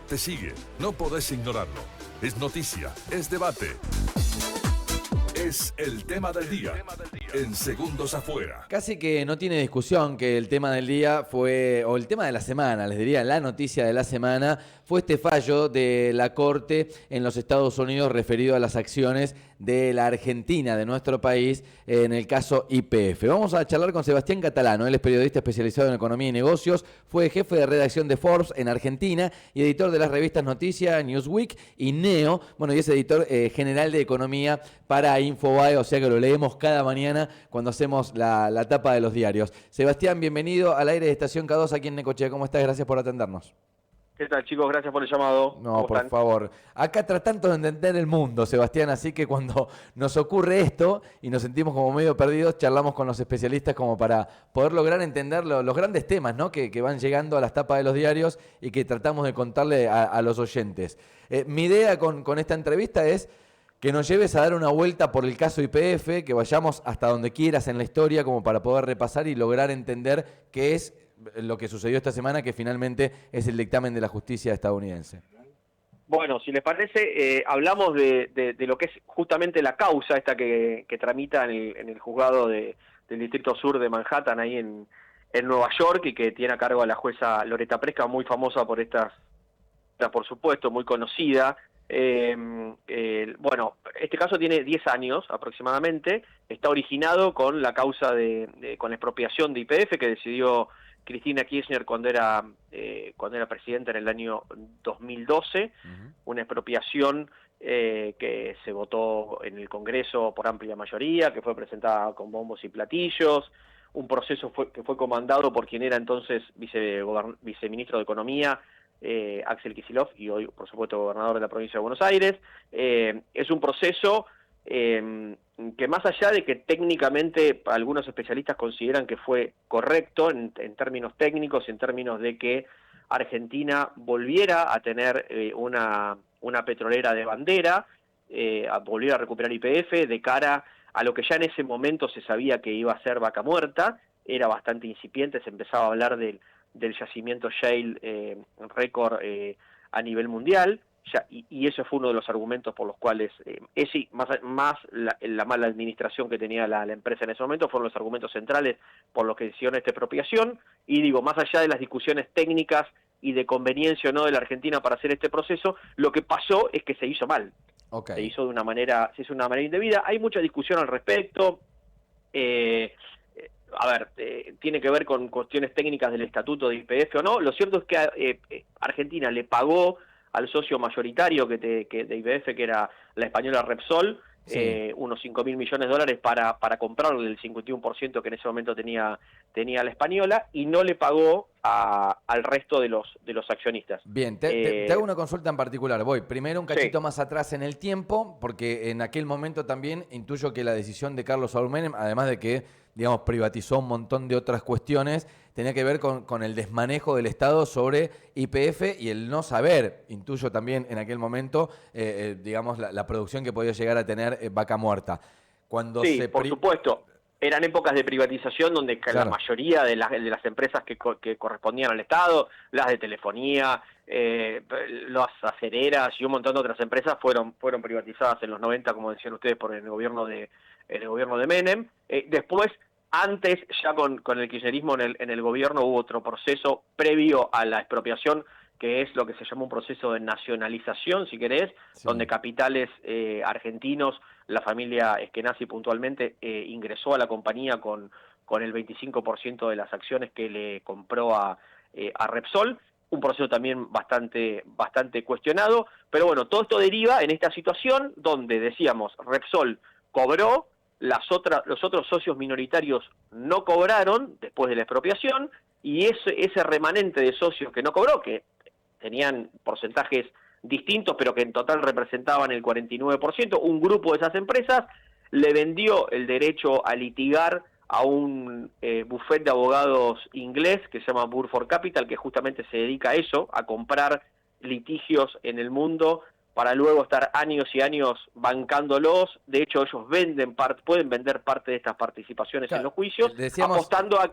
te sigue, no podés ignorarlo. Es noticia, es debate. Es el tema del día, en Segundos Afuera. Casi que no tiene discusión que el tema del día fue, o el tema de la semana, les diría, la noticia de la semana, fue este fallo de la Corte en los Estados Unidos referido a las acciones de la Argentina, de nuestro país, en el caso YPF. Vamos a charlar con Sebastián Catalano, él es periodista especializado en economía y negocios, fue jefe de redacción de Forbes en Argentina y editor de las revistas Noticias, Newsweek y Neo, bueno, y es editor general de economía para Infobae, o sea que lo leemos cada mañana cuando hacemos la tapa de los diarios. Sebastián, bienvenido al aire de Estación K2 aquí en Necochea. ¿Cómo estás? Gracias por atendernos. ¿Qué tal, chicos? Gracias por el llamado. No, por favor. Acá tratando de entender el mundo, Sebastián, así que cuando nos ocurre esto y nos sentimos como medio perdidos, charlamos con los especialistas como para poder lograr entender los grandes temas, ¿no? que van llegando a las tapas de los diarios y que tratamos de contarle a los oyentes. Mi idea con esta entrevista es que nos lleves a dar una vuelta por el caso YPF, que vayamos hasta donde quieras en la historia como para poder repasar y lograr entender qué es lo que sucedió esta semana, que finalmente es el dictamen de la justicia estadounidense. Bueno, si les parece, hablamos de lo que es justamente la causa esta que tramita en el juzgado del Distrito Sur de Manhattan, ahí en Nueva York, y que tiene a cargo a la jueza Loretta Preska, muy famosa por por supuesto, muy conocida. Bueno, este caso tiene 10 años aproximadamente, está originado con la causa con la expropiación de YPF que decidió Cristina Kirchner cuando era presidenta en el año 2012, una expropiación que se votó en el Congreso por amplia mayoría, que fue presentada con bombos y platillos, un proceso que fue comandado por quien era entonces viceministro de Economía, Axel Kicillof, y hoy, por supuesto, gobernador de la provincia de Buenos Aires. Es un proceso que, más allá de que técnicamente algunos especialistas consideran que fue correcto en términos técnicos, en términos de que Argentina volviera a tener una petrolera de bandera, volviera a recuperar YPF de cara a lo que ya en ese momento se sabía que iba a ser Vaca Muerta, era bastante incipiente, se empezaba a hablar del yacimiento Shale récord a nivel mundial, y eso fue uno de los argumentos por los cuales, más la mala administración que tenía la empresa en ese momento, fueron los argumentos centrales por los que hicieron esta expropiación, y digo, más allá de las discusiones técnicas y de conveniencia o no de la Argentina para hacer este proceso, lo que pasó es que se hizo mal. Okay. Se hizo de una manera indebida, hay mucha discusión al respecto. Tiene que ver con cuestiones técnicas del estatuto de YPF o no. Lo cierto es que Argentina le pagó al socio mayoritario de YPF, que era la española Repsol, sí, unos 5.000 millones de dólares para comprarle el 51% que en ese momento tenía la española, y no le pagó al resto de los accionistas. Bien, te hago una consulta en particular. Voy primero un cachito más atrás en el tiempo, porque en aquel momento también intuyo que la decisión de Carlos Saúl Menem, además de que, digamos, privatizó un montón de otras cuestiones, tenía que ver con el desmanejo del Estado sobre YPF y el no saber, intuyo también en aquel momento, digamos, la producción que podía llegar a tener Vaca Muerta. Cuando por supuesto. Eran épocas de privatización donde la mayoría de las empresas que correspondían al Estado, las de telefonía, las acereras y un montón de otras empresas fueron privatizadas en los 90, como decían ustedes, por el gobierno de Menem. Después, antes, ya con el kirchnerismo en el gobierno, hubo otro proceso previo a la expropiación, que es lo que se llama un proceso de nacionalización, si querés, donde capitales argentinos, la familia Eskenazi puntualmente, ingresó a la compañía con el 25% de las acciones que le compró a Repsol, un proceso también bastante cuestionado, pero bueno, todo esto deriva en esta situación donde, decíamos, Repsol cobró, los otros socios minoritarios no cobraron después de la expropiación, y ese remanente de socios que no cobró, que tenían porcentajes distintos, pero que en total representaban el 49%, un grupo de esas empresas le vendió el derecho a litigar a un bufete de abogados inglés que se llama Burford Capital, que justamente se dedica a eso, a comprar litigios en el mundo para luego estar años y años bancándolos. De hecho, ellos pueden vender parte de estas participaciones en los juicios, apostando a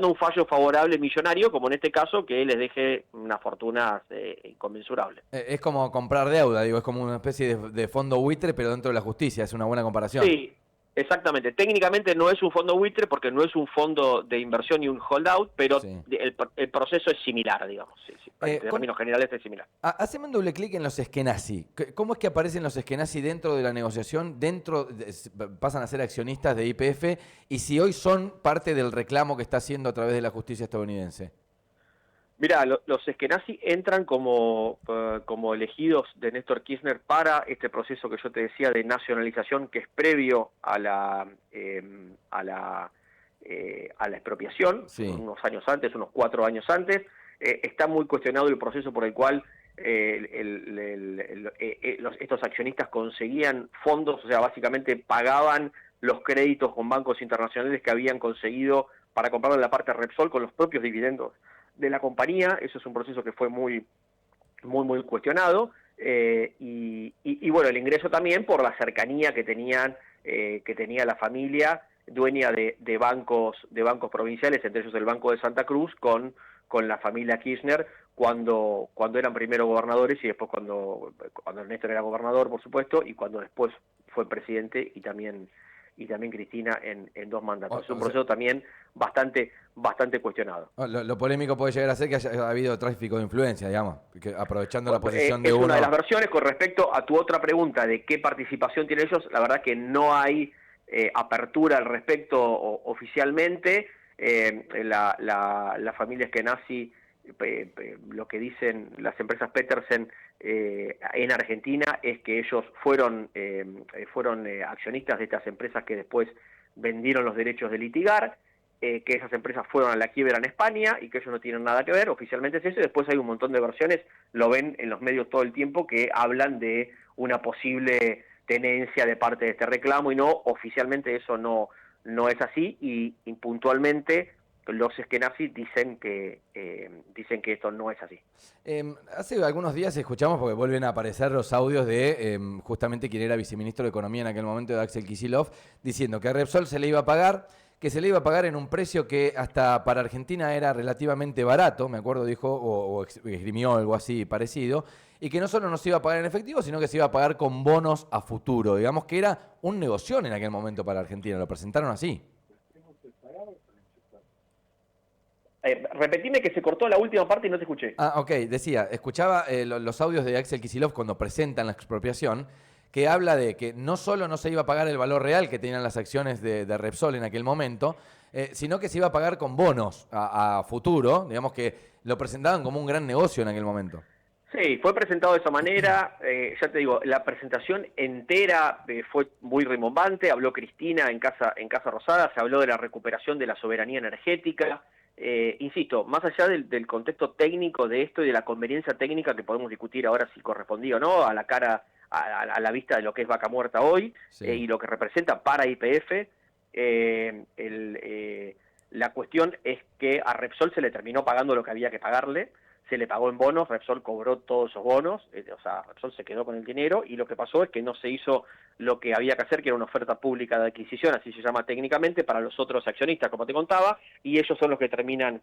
un fallo favorable millonario, como en este caso, que les deje una fortuna inconmensurable. Es como comprar deuda, digo, es como una especie de fondo buitre, pero dentro de la justicia, es una buena comparación. Sí, exactamente. Técnicamente no es un fondo buitre porque no es un fondo de inversión y un holdout, pero sí, el proceso es similar, digamos. Sí, en términos generales es similar. Haceme un doble clic en los Eskenazi. ¿Cómo es que aparecen los Eskenazi dentro de la negociación? Pasan a ser accionistas de YPF, y si hoy son parte del reclamo que está haciendo a través de la justicia estadounidense. Mirá, los Eskenazi entran como elegidos de Néstor Kirchner para este proceso que yo te decía de nacionalización, que es previo a la expropiación, sí, unos años antes, unos 4 años antes. Está muy cuestionado el proceso por el cual estos accionistas conseguían fondos, o sea, básicamente pagaban los créditos con bancos internacionales que habían conseguido para comprar la parte de Repsol con los propios dividendos de la compañía. Eso es un proceso que fue muy cuestionado, y bueno, el ingreso también por la cercanía que tenía la familia dueña de bancos provinciales, entre ellos el Banco de Santa Cruz, con la familia Kirchner cuando eran primero gobernadores, y después cuando Néstor era gobernador, por supuesto, y cuando después fue presidente, y también Cristina en 2 mandatos. Es un proceso también bastante cuestionado. Lo polémico puede llegar a ser que haya habido tráfico de influencia, digamos, aprovechando la posición de uno. Es una de las versiones. Con respecto a tu otra pregunta de qué participación tienen ellos, la verdad que no hay apertura al respecto oficialmente. La familia Eskenazi, lo que dicen las empresas Petersen en Argentina es que ellos fueron accionistas de estas empresas que después vendieron los derechos de litigar, que esas empresas fueron a la quiebra en España y que ellos no tienen nada que ver. Oficialmente es eso, y después hay un montón de versiones, lo ven en los medios todo el tiempo, que hablan de una posible tenencia de parte de este reclamo, y no, oficialmente eso no es así, y puntualmente los Eskenazi dicen que esto no es así. Hace algunos días escuchamos, porque vuelven a aparecer los audios de justamente quien era viceministro de Economía en aquel momento, de Axel Kicillof, diciendo que a Repsol se le iba a pagar, que se le iba a pagar en un precio que hasta para Argentina era relativamente barato, me acuerdo, dijo, o esgrimió algo así parecido, y que no solo no se iba a pagar en efectivo, sino que se iba a pagar con bonos a futuro. Digamos que era un negocio en aquel momento para Argentina, lo presentaron así. Repetime, que se cortó la última parte y no te escuché. Ok, decía, escuchaba los audios de Axel Kicillof cuando presentan la expropiación, que habla de que no solo no se iba a pagar el valor real que tenían las acciones de Repsol en aquel momento, sino que se iba a pagar con bonos a futuro. Digamos que lo presentaban como un gran negocio en aquel momento. Sí, fue presentado de esa manera. Ya te digo, la presentación entera fue muy rimbombante. Habló Cristina en Casa Rosada, se habló de la recuperación de la soberanía energética. Insisto, más allá del contexto técnico de esto y de la conveniencia técnica que podemos discutir ahora si correspondía o no, a la vista de lo que es Vaca Muerta hoy, sí, y lo que representa para YPF, la cuestión es que a Repsol se le terminó pagando lo que había que pagarle, se le pagó en bonos, Repsol cobró todos esos bonos, o sea, Repsol se quedó con el dinero, y lo que pasó es que no se hizo lo que había que hacer, que era una oferta pública de adquisición, así se llama técnicamente, para los otros accionistas, como te contaba, y ellos son los que terminan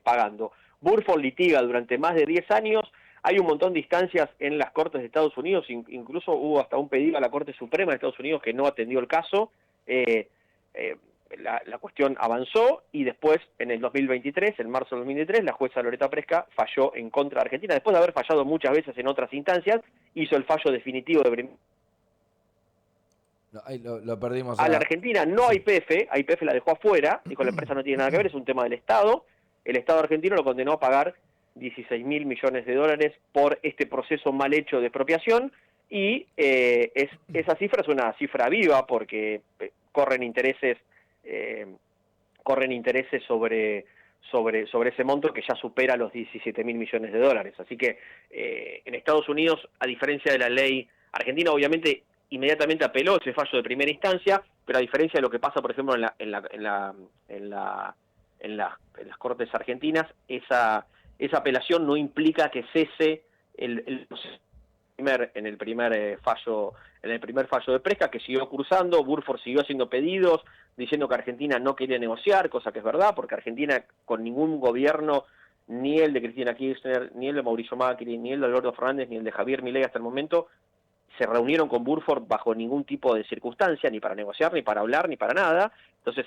pagando. Burford litiga durante más de 10 años, hay un montón de instancias en las Cortes de Estados Unidos, incluso hubo hasta un pedido a la Corte Suprema de Estados Unidos que no atendió el caso. La cuestión avanzó, y después, en el 2023, en marzo del 2023, la jueza Loreta Presca falló en contra de Argentina, después de haber fallado muchas veces en otras instancias, hizo el fallo definitivo de ahí lo perdimos. A la Argentina, no a YPF, a YPF la dejó afuera, dijo la empresa no tiene nada que ver, es un tema del Estado. El Estado argentino lo condenó a pagar 16.000 millones de dólares por este proceso mal hecho de expropiación, y esa cifra es una cifra viva, porque corren intereses sobre ese monto, que ya supera los 17.000 millones de dólares. Así que en Estados Unidos, a diferencia de la ley argentina, obviamente inmediatamente apeló ese fallo de primera instancia, pero a diferencia de lo que pasa, por ejemplo, en las Cortes argentinas, esa apelación no implica que cese el proceso en el primer fallo de Presca, que siguió cursando. Burford siguió haciendo pedidos diciendo que Argentina no quería negociar, cosa que es verdad, porque Argentina con ningún gobierno, ni el de Cristina Kirchner, ni el de Mauricio Macri, ni el de Alberto Fernández, ni el de Javier Milei hasta el momento, se reunieron con Burford bajo ningún tipo de circunstancia, ni para negociar, ni para hablar, ni para nada. Entonces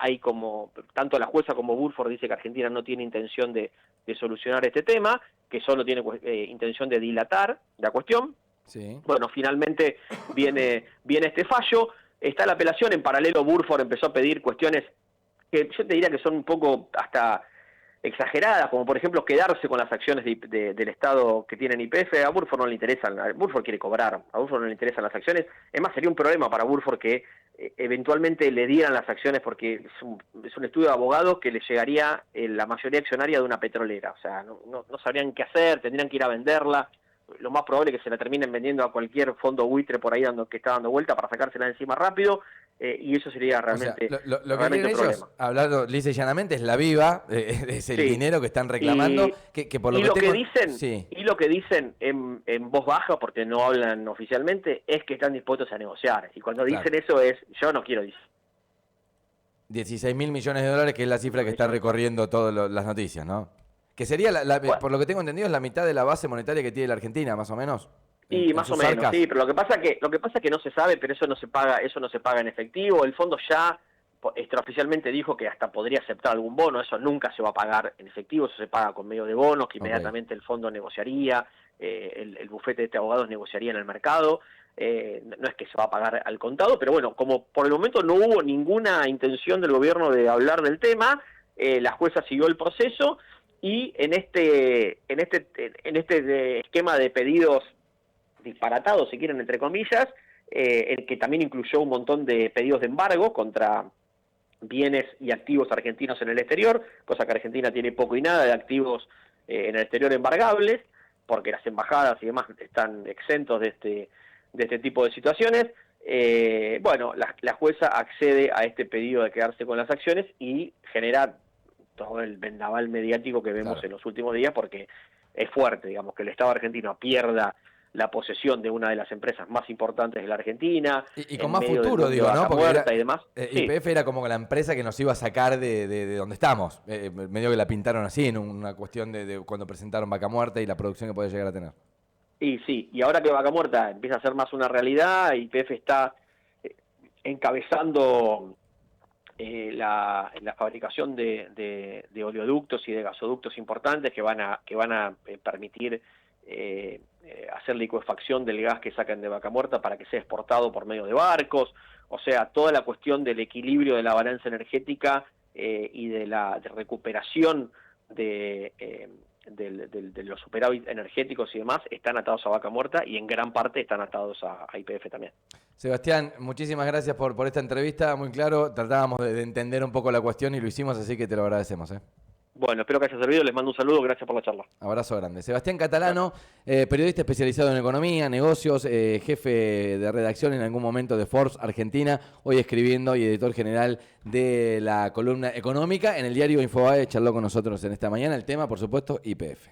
hay como, tanto la jueza como Burford dice que Argentina no tiene intención de solucionar este tema, que solo tiene intención de dilatar la cuestión. Sí. Bueno, finalmente viene este fallo, está la apelación, en paralelo Burford empezó a pedir cuestiones que yo te diría que son un poco hasta exageradas, como por ejemplo quedarse con las acciones del Estado que tienen YPF. A Burford no le interesan, Burford quiere cobrar, a Burford no le interesan las acciones. Es más, sería un problema para Burford que eventualmente le dieran las acciones, porque es un estudio de abogados que le llegaría la mayoría accionaria de una petrolera. O sea, no sabrían qué hacer, tendrían que ir a venderla. Lo más probable es que se la terminen vendiendo a cualquier fondo buitre por ahí que está dando vuelta para sacársela de encima rápido. Y eso sería realmente, o sea, lo que realmente quieren un ellos, problema. hablando lisa y llanamente, es la viva, es el Sí. dinero que están reclamando, que por lo que tengo... Sí. Y lo que dicen en voz baja, porque no hablan oficialmente, es que están dispuestos a negociar. Y cuando Claro. dicen eso es, yo no quiero decir. 16.000 millones de dólares, que es la cifra que está recorriendo todas las noticias, ¿no? Que sería, Bueno. por lo que tengo entendido, es la mitad de la base monetaria que tiene la Argentina, más o menos. Y en más o sus menos, arcas. sí, pero lo que pasa es que no se sabe, pero eso no se paga en efectivo. El fondo ya extraoficialmente dijo que hasta podría aceptar algún bono, eso nunca se va a pagar en efectivo, eso se paga con medio de bonos, que inmediatamente el fondo negociaría, el bufete de abogados negociaría en el mercado. No es que se va a pagar al contado, pero bueno, como por el momento no hubo ninguna intención del gobierno de hablar del tema, la jueza siguió el proceso y en este esquema de pedidos disparatados, si quieren, entre comillas, el que también incluyó un montón de pedidos de embargo contra bienes y activos argentinos en el exterior, cosa que Argentina tiene poco y nada de activos en el exterior embargables, porque las embajadas y demás están exentos de este tipo de situaciones. Bueno, la jueza accede a este pedido de quedarse con las acciones y genera todo el vendaval mediático que vemos en los últimos días, porque es fuerte, digamos, que el Estado argentino pierda la posesión de una de las empresas más importantes de la Argentina. Y con más futuro, digo, ¿no? Porque Porque y demás. YPF era como la empresa que nos iba a sacar de donde estamos. Medio que la pintaron así, en una cuestión de cuando presentaron Vaca Muerta y la producción que puede llegar a tener. Y sí, y ahora que Vaca Muerta empieza a ser más una realidad, YPF está encabezando la fabricación de oleoductos y de gasoductos importantes que van a permitir hacer licuefacción del gas que sacan de Vaca Muerta para que sea exportado por medio de barcos. O sea, toda la cuestión del equilibrio de la balanza energética y de la recuperación de los superávit energéticos y demás están atados a Vaca Muerta, y en gran parte están atados a YPF también. Sebastián, muchísimas gracias por esta entrevista, muy claro, tratábamos de entender un poco la cuestión y lo hicimos, así que te lo agradecemos. Bueno, espero que haya servido, les mando un saludo, gracias por la charla. Abrazo grande. Sebastián Catalano, periodista especializado en economía, negocios, jefe de redacción en algún momento de Forbes Argentina, hoy escribiendo y editor general de la columna económica en el diario Infobae, charló con nosotros en esta mañana. El tema, por supuesto, YPF.